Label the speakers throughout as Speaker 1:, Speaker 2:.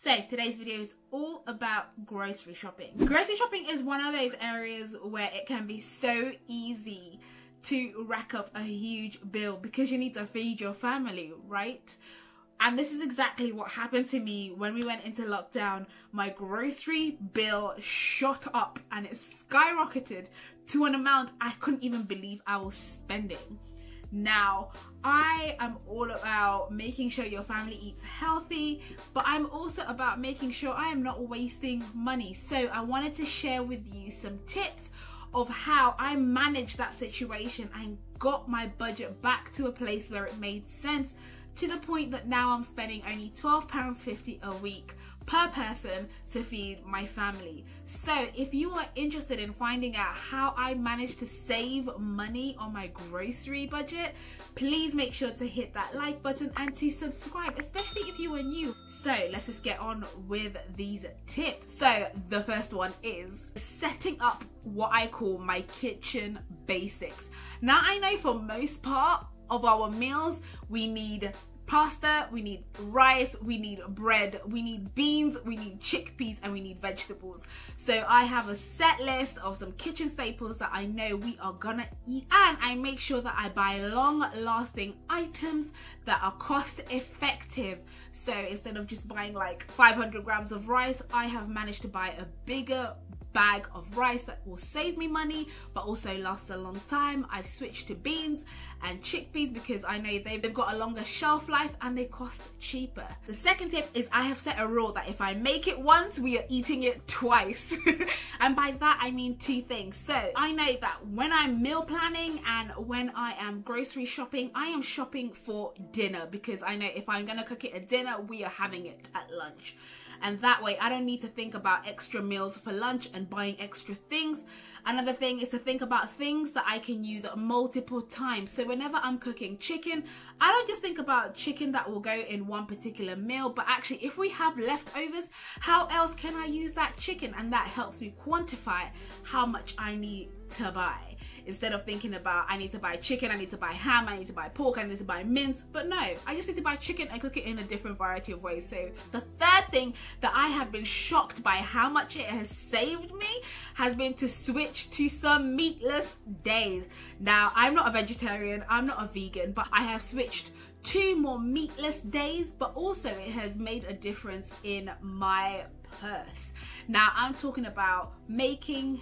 Speaker 1: So today's video is all about grocery shopping. Grocery shopping is one of those areas where it can be so easy to rack up a huge bill because you need to feed your family, right? And this is exactly what happened to me when we went into lockdown. My grocery bill shot up and it skyrocketed to an amount I couldn't even believe I was spending. Now, I am all about making sure your family eats healthy, but I'm also about making sure I am not wasting money. So I wanted to share with you some tips of how I managed that situation and got my budget back to a place where it made sense, to the point that now I'm spending only £12.50 a week per person to feed my family. So if you are interested in finding out how I managed to save money on my grocery budget, please make sure to hit that like button and to subscribe, especially if you are new. So let's just get on with these tips. So the first one is setting up what I call my kitchen basics. Now, I know for most part of our meals we need pasta, we need rice, we need bread, we need beans, we need chickpeas, and we need vegetables. So I have a set list of some kitchen staples that I know we are gonna eat, and I make sure that I buy long-lasting items that are cost effective. So instead of just buying like 500 grams of rice, I have managed to buy a bigger bag of rice that will save me money but also lasts a long time. I've switched to beans and chickpeas because I know they've got a longer shelf life and they cost cheaper. The second tip is I have set a rule that if I make it once, we are eating it twice. And by that I mean two things. So I know that when I'm meal planning and when I am grocery shopping, I am shopping for dinner because I know if I'm gonna cook it at dinner, we are having it at lunch. And that way I don't need to think about extra meals for lunch and buying extra things. Another thing is to think about things that I can use multiple times. So whenever I'm cooking chicken, I don't just think about chicken that will go in one particular meal, but actually if we have leftovers, how else can I use that chicken? And that helps me quantify how much I need to buy. Instead of thinking about I need to buy chicken, I need to buy ham, I need to buy pork, I need to buy mince. But no, I just need to buy chicken and cook it in a different variety of ways. So the third thing that I have been shocked by how much it has saved me has been to switch to some meatless days. Now, I'm not a vegetarian, I'm not a vegan, but I have switched to more meatless days, but also it has made a difference in my purse. Now, I'm talking about making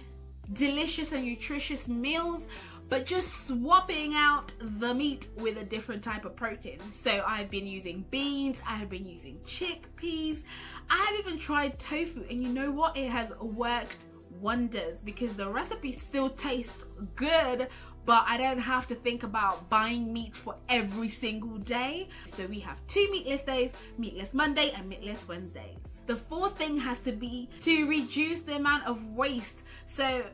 Speaker 1: delicious and nutritious meals, but just swapping out the meat with a different type of protein. So I've been using beans, I have been using chickpeas, I have even tried tofu, and you know what? It has worked wonders because the recipe still tastes good, but I don't have to think about buying meat for every single day. So we have 2 meatless days, Meatless Monday and Meatless Wednesdays. The fourth thing has to be to reduce the amount of waste. So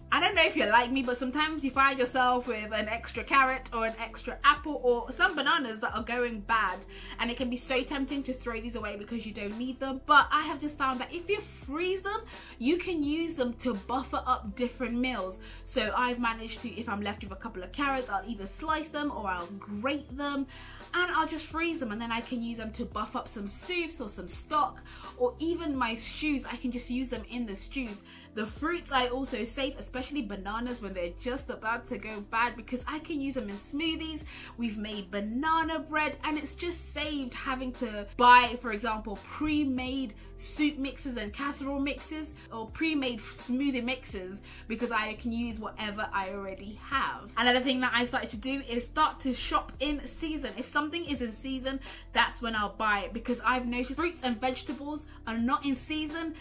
Speaker 1: I don't know if you're like me, but sometimes you find yourself with an extra carrot or an extra apple or some bananas that are going bad, and it can be so tempting to throw these away because you don't need them. But I have just found that if you freeze them, you can use them to buffer up different meals. So I've managed to, if I'm left with a couple of carrots, I'll either slice them or I'll grate them and I'll just freeze them, and then I can use them to buff up some soups or some stock, or even my stews. I can just use them in the stews. The fruits I also save, especially bananas when they're just about to go bad, because I can use them in smoothies. We've made banana bread, and it's just saved having to buy, for example, pre-made soup mixes and casserole mixes or pre-made smoothie mixes, because I can use whatever I already have. Another thing that I started to do is start to shop in season. If something is in season, that's when I'll buy it, because I've noticed fruits and vegetables are not in season,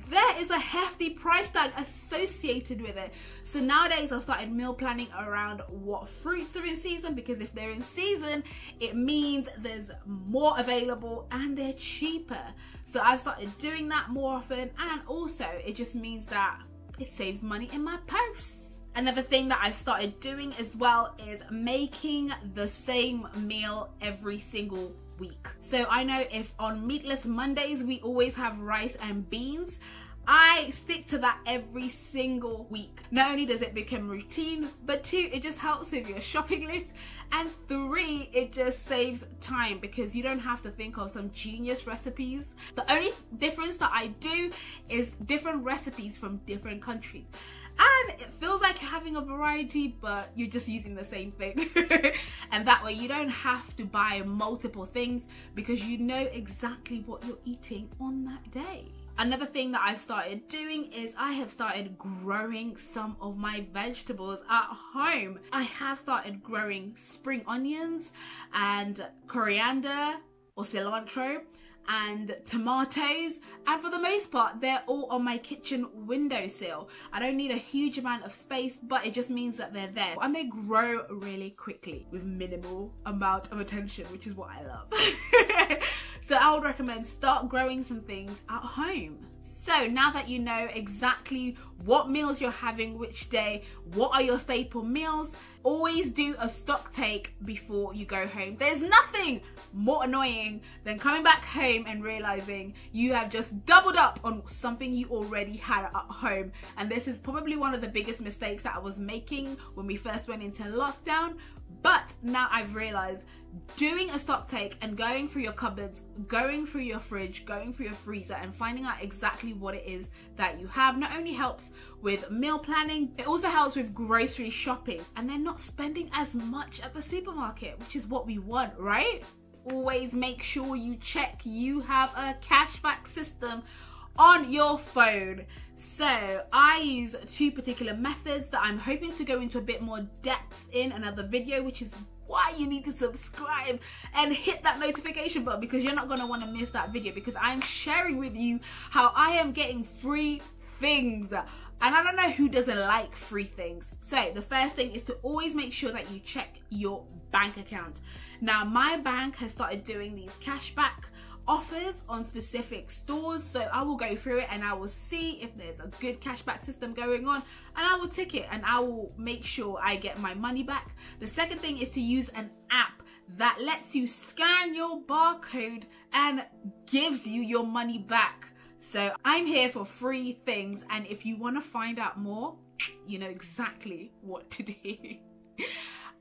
Speaker 1: there is a hefty price tag associated with it. So nowadays I've started meal planning around what fruits are in season, because if they're in season, it means there's more available and they're cheaper. So I've started doing that more often, and also it just means that it saves money in my purse. Another thing that I've started doing as well is making the same meal every single week. So I know if on Meatless Mondays we always have rice and beans, I stick to that every single week. Not only does it become routine, but 2, it just helps with your shopping list, and 3, it just saves time because you don't have to think of some genius recipes. The only difference that I do is different recipes from different countries. And it feels like having a variety, but you're just using the same thing. And that way you don't have to buy multiple things because you know exactly what you're eating on that day. Another thing that I've started doing is I have started growing some of my vegetables at home. I have started growing spring onions and coriander or cilantro and tomatoes, and for the most part they're all on my kitchen windowsill. I don't need a huge amount of space, but it just means that they're there and they grow really quickly with minimal amount of attention, which is what I love. So I would recommend start growing some things at home. So now that you know exactly what meals you're having which day, what are your staple meals, always do a stock take before you go home. There's nothing more annoying than coming back home and realizing you have just doubled up on something you already had at home. And this is probably one of the biggest mistakes that I was making when we first went into lockdown. But now I've realized doing a stock take and going through your cupboards, going through your fridge, going through your freezer and finding out exactly what it is that you have not only helps with meal planning, it also helps with grocery shopping and then not spending as much at the supermarket, which is what we want, right? Always make sure you check you have a cashback system on your phone. So I use 2 particular methods that I'm hoping to go into a bit more depth in another video, which is why you need to subscribe and hit that notification button because you're not going to want to miss that video, because I'm sharing with you how I am getting free things. And I don't know who doesn't like free things. So the first thing is to always make sure that you check your bank account. Now my bank has started doing these cashback offers on specific stores, so I will go through it and I will see if there's a good cashback system going on and I will tick it and I will make sure I get my money back. The second thing is to use an app that lets you scan your barcode and gives you your money back. So I'm here for free things, and if you want to find out more, you know exactly what to do.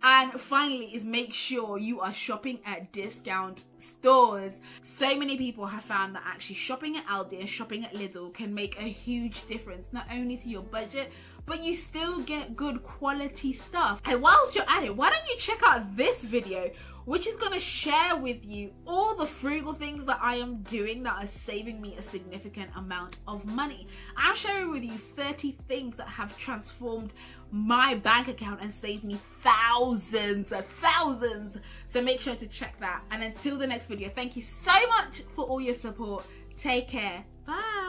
Speaker 1: And finally is make sure you are shopping at discount stores. So many people have found that actually shopping at Aldi and shopping at Lidl can make a huge difference, not only to your budget, but you still get good quality stuff. And whilst you're at it, why don't you check out this video, which is going to share with you all the frugal things that I am doing that are saving me a significant amount of money. I'm sharing with you 30 things that have transformed my bank account and saved me thousands. So make sure to check that. And until the next video, thank you so much for all your support. Take care. Bye.